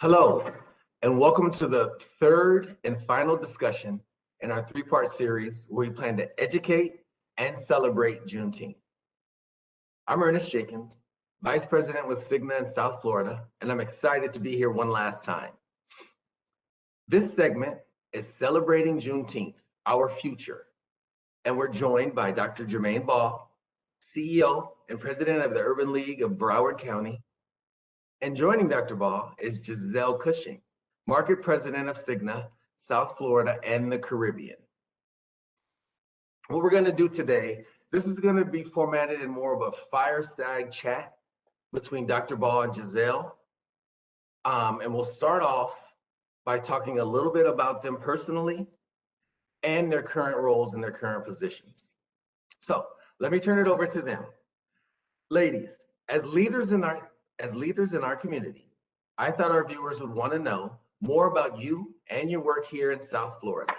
Hello, and welcome to the third and final discussion in our three-part series where we plan to educate and celebrate Juneteenth. I'm Ernest Jenkins, Vice President with Cigna in South Florida, and I'm excited to be here one last time. This segment is celebrating Juneteenth, our future, and we're joined by Dr. Jermaine Ball, CEO and President of the Urban League of Broward County. And joining Dr. Ball is Giselle Cushing, Market President of Cigna, South Florida and the Caribbean. What we're going to do today, this is going to be formatted in more of a fireside chat between Dr. Ball and Giselle. And we'll start off by talking a little bit about them personally and their current roles and their current positions. So let me turn it over to them. Ladies, as leaders in our community, I thought our viewers would want to know more about you and your work here in South Florida.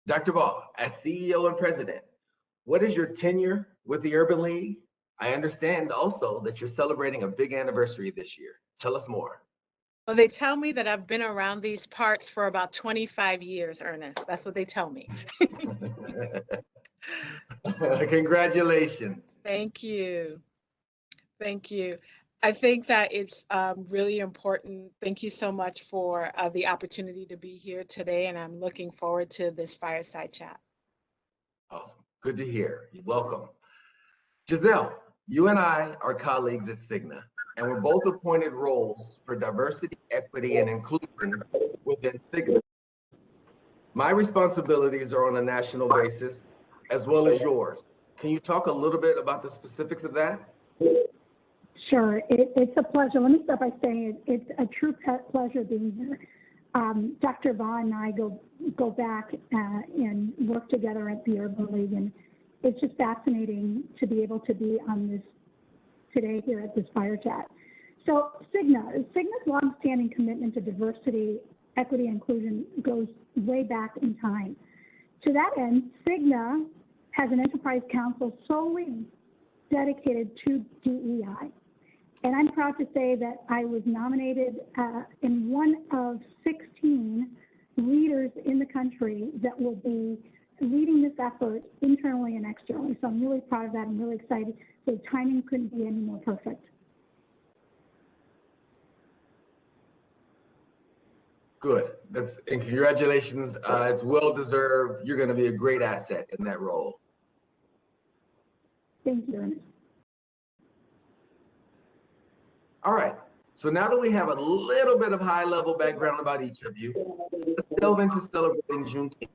Dr. Ball, as CEO and President, what is your tenure with the Urban League? I understand also that you're celebrating a big anniversary this year. Tell us more. Well, they tell me that I've been around these parts for about 25 years, Ernest. That's what they tell me. Congratulations. Thank you. Thank you. I think that it's really important. Thank you so much for the opportunity to be here today, and I'm looking forward to this fireside chat. Awesome. Good to hear. You're welcome. Giselle, you and I are colleagues at Cigna, and we're both appointed roles for diversity, equity, and inclusion within Cigna. My responsibilities are on a national basis, as well as yours. Can you talk a little bit about the specifics of that? Sure, it's a pleasure. Let me start by saying it's a true pleasure being here. Dr. Vaughn and I go back and work together at the Urban League, and it's just fascinating to be able to be on this today here at this fire chat. So Cigna's longstanding commitment to diversity, equity, and inclusion goes way back in time. To that end, Cigna has an enterprise council solely dedicated to DEI. And I'm proud to say that I was nominated in one of 16 leaders in the country that will be leading this effort internally and externally. So I'm really proud of that. I'm really excited. So timing couldn't be any more perfect. Good. And congratulations. It's well deserved. You're going to be a great asset in that role. Thank you, Ernest. All right, so now that we have a little bit of high-level background about each of you, let's delve into celebrating Juneteenth,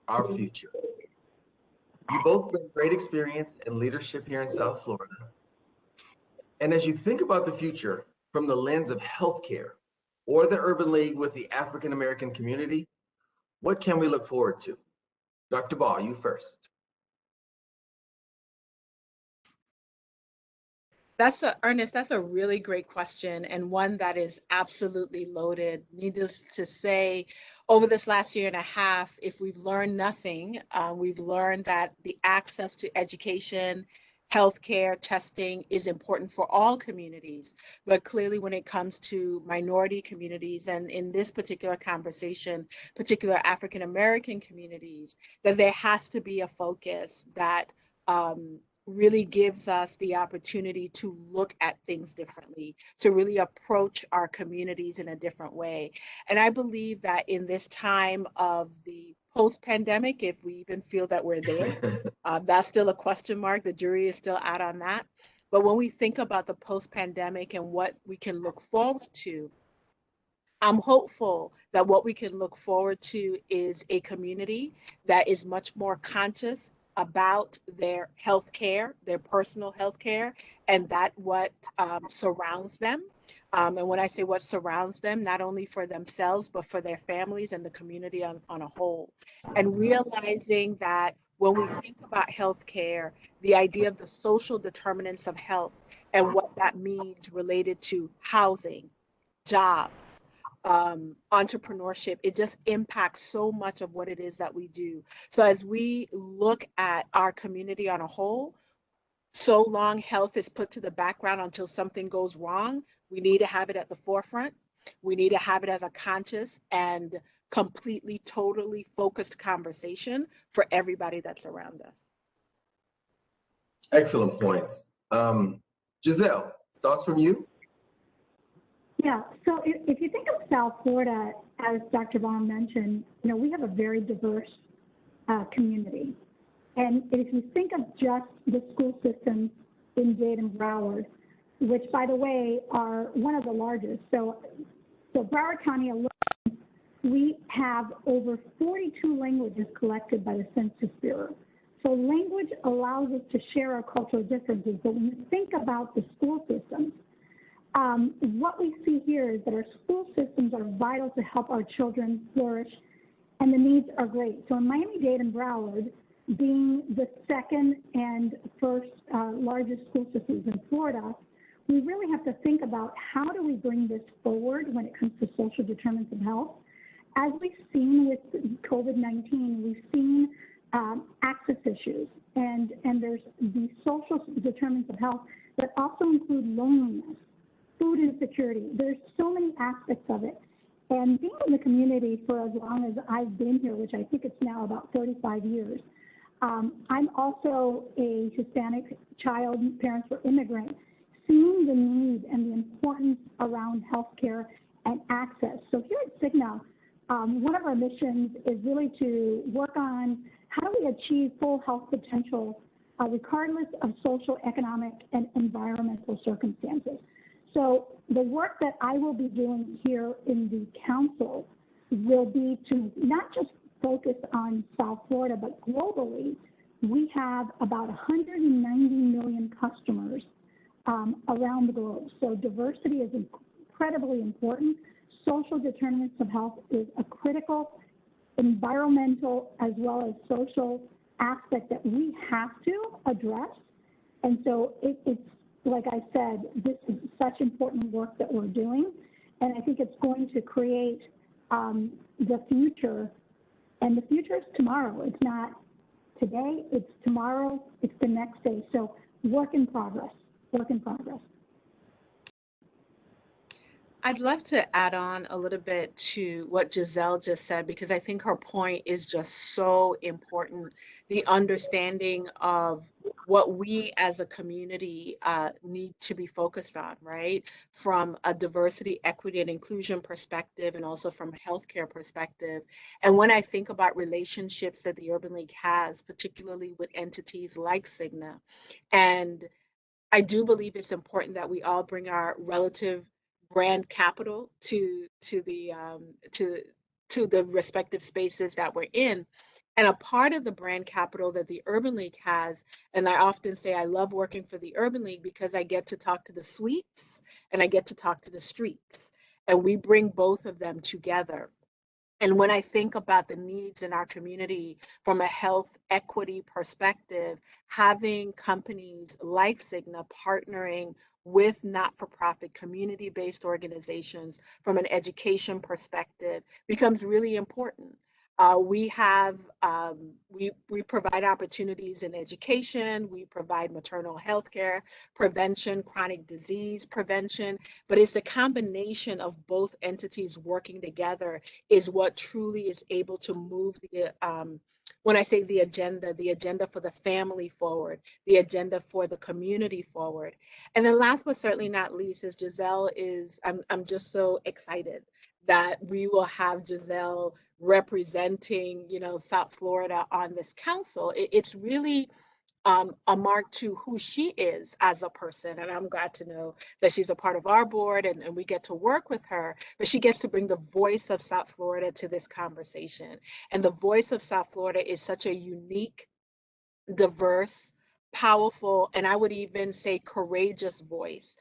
our future. You both bring great experience and leadership here in South Florida. And as you think about the future from the lens of healthcare or the Urban League with the African-American community, what can we look forward to? Dr. Ball, you first. Ernest, that's a really great question, and one that is absolutely loaded. Needless to say, over this last year and a half, if we've learned nothing, we've learned that the access to education, healthcare, testing is important for all communities. But clearly when it comes to minority communities, and in this particular conversation, particular African-American communities, that there has to be a focus that really gives us the opportunity to look at things differently, to really approach our communities in a different way. And I believe that in this time of the post-pandemic, if we even feel that we're there, that's still a question mark. The jury is still out on that. But when we think about the post-pandemic and what we can look forward to, I'm hopeful that what we can look forward to is a community that is much more conscious about their health care, their personal health care, and that what surrounds them. And when I say what surrounds them, not only for themselves, but for their families and the community on a whole. And realizing that when we think about health care, the idea of the social determinants of health and what that means related to housing, jobs, entrepreneurship, it just impacts so much of what it is that we do. So as we look at our community on a whole, so long health is put to the background until something goes wrong, we need to have it at the forefront. We need to have it as a conscious and completely, totally focused conversation for everybody that's around us. Excellent points. Giselle, thoughts from you? Yeah, so if you think of South Florida, as Dr. Vaughn mentioned, we have a very diverse community. And if you think of just the school systems in Dade and Broward, which, by the way, are one of the largest. So Broward County alone, we have over 42 languages collected by the Census Bureau. So language allows us to share our cultural differences. But when you think about the school systems, what we see here is that our school systems are vital to help our children flourish, and the needs are great. So in Miami-Dade and Broward, being the second and first largest school systems in Florida, we really have to think about how do we bring this forward when it comes to social determinants of health. As we've seen with COVID-19, we've seen access issues, and there's the social determinants of health that also include loneliness, food insecurity. There's so many aspects of it. And being in the community for as long as I've been here, which I think it's now about 35 years, I'm also a Hispanic child, parents were immigrants, seeing the need and the importance around healthcare and access. So here at Cigna, one of our missions is really to work on how do we achieve full health potential regardless of social, economic, and environmental circumstances. So the work that I will be doing here in the council will be to not just focus on South Florida, but globally, we have about 190 million customers around the globe. So diversity is incredibly important. Social determinants of health is a critical environmental as well as social aspect that we have to address. And so it's, like I said, this is such important work that we're doing. And I think it's going to create the future. And the future is tomorrow. It's not today, it's tomorrow, it's the next day. So work in progress, work in progress. I'd love to add on a little bit to what Giselle just said, because I think her point is just so important. The understanding of what we as a community need to be focused on, right? From a diversity, equity, and inclusion perspective, and also from a healthcare perspective. And when I think about relationships that the Urban League has, particularly with entities like Cigna, and I do believe it's important that we all bring our relative brand capital to the respective spaces that we're in. And a part of the brand capital that the Urban League has, and I often say I love working for the Urban League because I get to talk to the suites and I get to talk to the streets, and we bring both of them together. And when I think about the needs in our community from a health equity perspective, having companies like Cigna partnering with not-for-profit community-based organizations from an education perspective becomes really important. We provide opportunities in education, we provide maternal health care, prevention, chronic disease prevention, but it's the combination of both entities working together is what truly is able to move the, when I say the agenda for the family forward, the agenda for the community forward. And then last but certainly not least is Giselle is, I'm just so excited that we will have Giselle representing, South Florida on this council. It's really a mark to who she is as a person. And I'm glad to know that she's a part of our board and we get to work with her, but she gets to bring the voice of South Florida to this conversation. And the voice of South Florida is such a unique, diverse, powerful, and I would even say courageous voice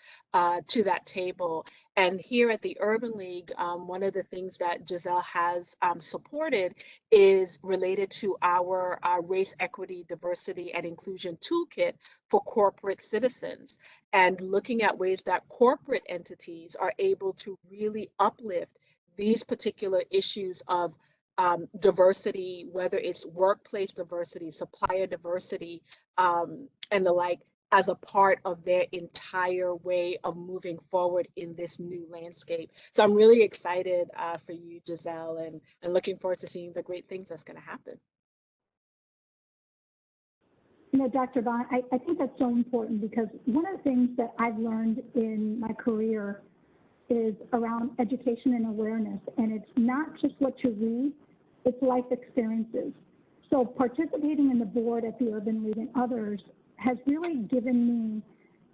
to that table. And here at the Urban League, one of the things that Giselle has supported is related to our race, equity, diversity, and inclusion toolkit for corporate citizens, and looking at ways that corporate entities are able to really uplift these particular issues of diversity, whether it's workplace diversity, supplier diversity, and the like, as a part of their entire way of moving forward in this new landscape. So I'm really excited for you, Giselle, and looking forward to seeing the great things that's going to happen. You know, Dr. Vaughn, I think that's so important, because one of the things that I've learned in my career is around education and awareness. And it's not just what you read, it's life experiences. So participating in the board at the Urban League and others has really given me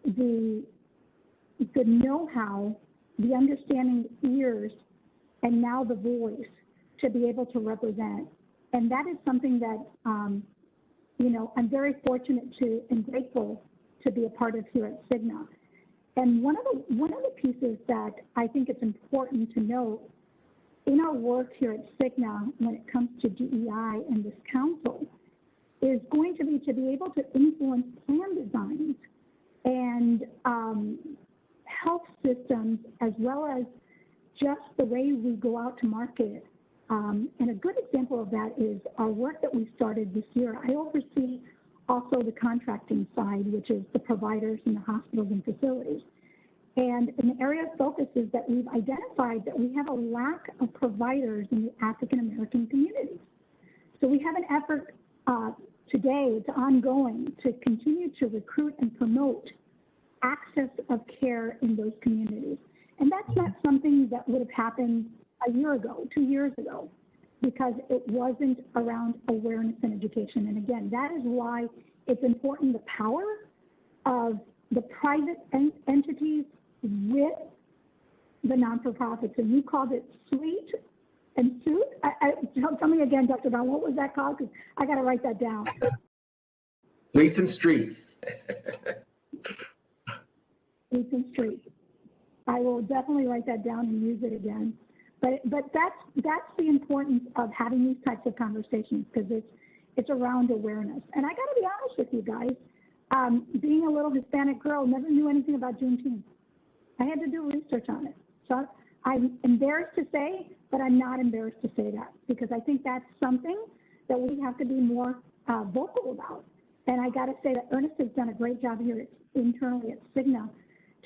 the know-how, the understanding, ears, and now the voice to be able to represent. And that is something that, you know, I'm very fortunate to and grateful to be a part of here at Cigna. And one of the pieces that I think it's important to note in our work here at Cigna when it comes to DEI and this council is going to be able to influence plan designs and health systems, as well as just the way we go out to market. And a good example of that is our work that we started this year. I oversee also the contracting side, which is the providers in the hospitals and facilities. And an area of focus is that we've identified that we have a lack of providers in the African American communities. So we have an effort today, it's ongoing, to continue to recruit and promote access of care in those communities. And that's not something that would have happened a year ago, 2 years ago, because it wasn't around awareness and education. And again, that is why it's important, the power of the private entities with the non-for-profits. And you called it sweet and suit. Tell me again, Dr. Brown, what was that called? Because I got to write that down. Streets and streets. Streets and streets. I will definitely write that down and use it again. But that's the importance of having these types of conversations, because it's around awareness. And I got to be honest with you guys, being a little Hispanic girl, never knew anything about Juneteenth. I had to do research on it. So I'm embarrassed to say, but I'm not embarrassed to say that, because I think that's something that we have to be more vocal about. And I got to say that Ernest has done a great job here internally at Cigna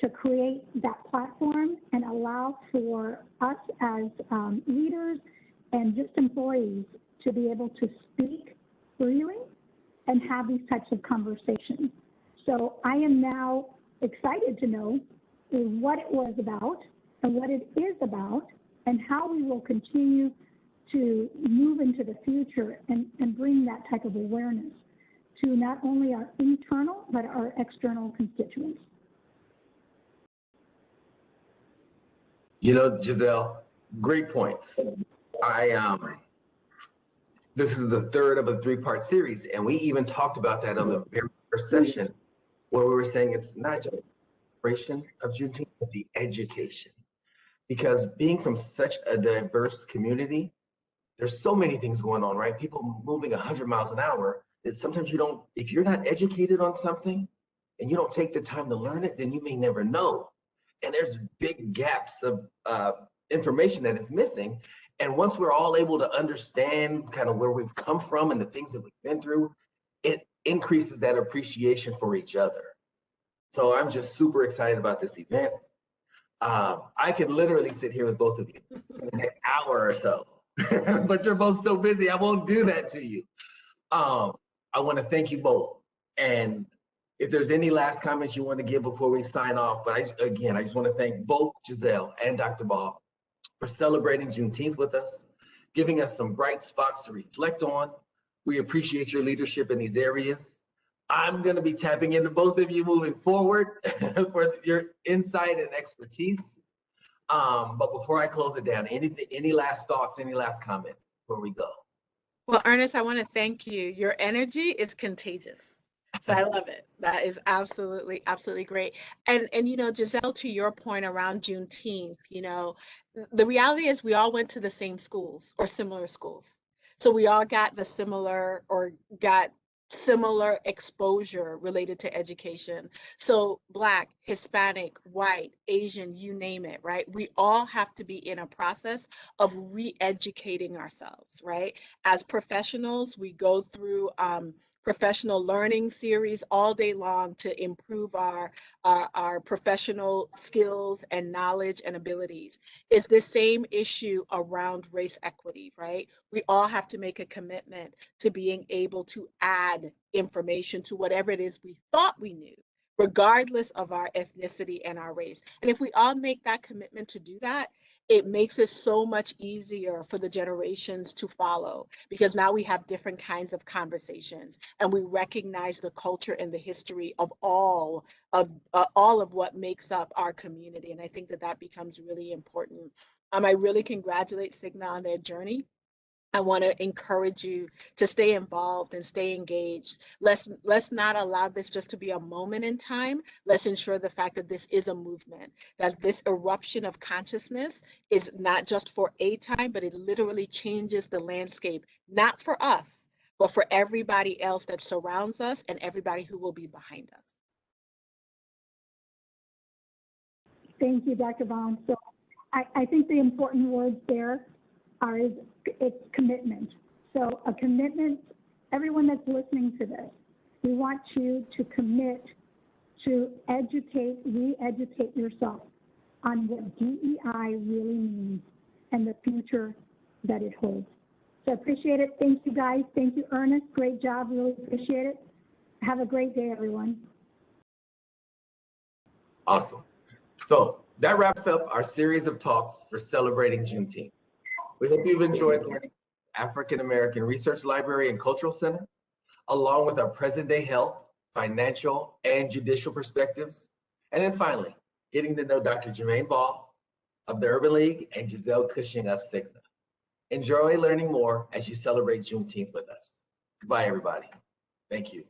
to create that platform and allow for us as leaders and just employees to be able to speak freely and have these types of conversations. So I am now excited to know what it was about and what it is about, and how we will continue to move into the future and bring that type of awareness to not only our internal, but our external constituents. You know, Giselle, great points. This is the third of a 3-part series, and we even talked about that on the very first session, where we were saying it's not just the celebration of Juneteenth, but the education. Because being from such a diverse community, there's so many things going on, right? People moving 100 miles an hour, that sometimes you don't, if you're not educated on something and you don't take the time to learn it, then you may never know. And there's big gaps of information that is missing. And once we're all able to understand kind of where we've come from and the things that we've been through, it increases that appreciation for each other. So I'm just super excited about this event. I could literally sit here with both of you for the next hour or so, but you're both so busy, I won't do that to you. I want to thank you both. And if there's any last comments you want to give before we sign off, but I just want to thank both Giselle and Dr. Ball for celebrating Juneteenth with us, giving us some bright spots to reflect on. We appreciate your leadership in these areas. I'm going to be tapping into both of you moving forward for your insight and expertise. But before I close it down, any last thoughts, any last comments before we go? Well, Ernest, I want to thank you. Your energy is contagious. So I love it. That is absolutely, absolutely great. And you know, Giselle, to your point around Juneteenth, you know, the reality is we all went to the same schools or similar schools. So we all got the similar exposure related to education. So Black, Hispanic, white, Asian, you name it, right? We all have to be in a process of re-educating ourselves, right? As professionals, we go through professional learning series all day long to improve our professional skills and knowledge and abilities. It's the same issue around race equity, right? We all have to make a commitment to being able to add information to whatever it is we thought we knew, regardless of our ethnicity and our race. And if we all make that commitment to do that, it makes it so much easier for the generations to follow, because now we have different kinds of conversations and we recognize the culture and the history of all of what makes up our community. And I think that that becomes really important. I really congratulate Cigna on their journey. I want to encourage you to stay involved and stay engaged. Let's not allow this just to be a moment in time. Let's ensure the fact that this is a movement, that this eruption of consciousness is not just for a time, but it literally changes the landscape, not for us, but for everybody else that surrounds us and everybody who will be behind us. Thank you, Dr. Vaughn. So I think the important words there are it's commitment. So a commitment, everyone that's listening to this, we want you to commit to re-educate yourself on what DEI really means and the future that it holds. So I appreciate it. Thank you, guys. Thank you, Ernest. Great job. Really appreciate it. Have a great day, everyone. Awesome. So that wraps up our series of talks for celebrating Juneteenth. We hope you've enjoyed learning African American Research Library and Cultural Center, along with our present-day health, financial, and judicial perspectives. And then finally, getting to know Dr. Jermaine Ball of the Urban League and Giselle Cushing of Cigna. Enjoy learning more as you celebrate Juneteenth with us. Goodbye, everybody. Thank you.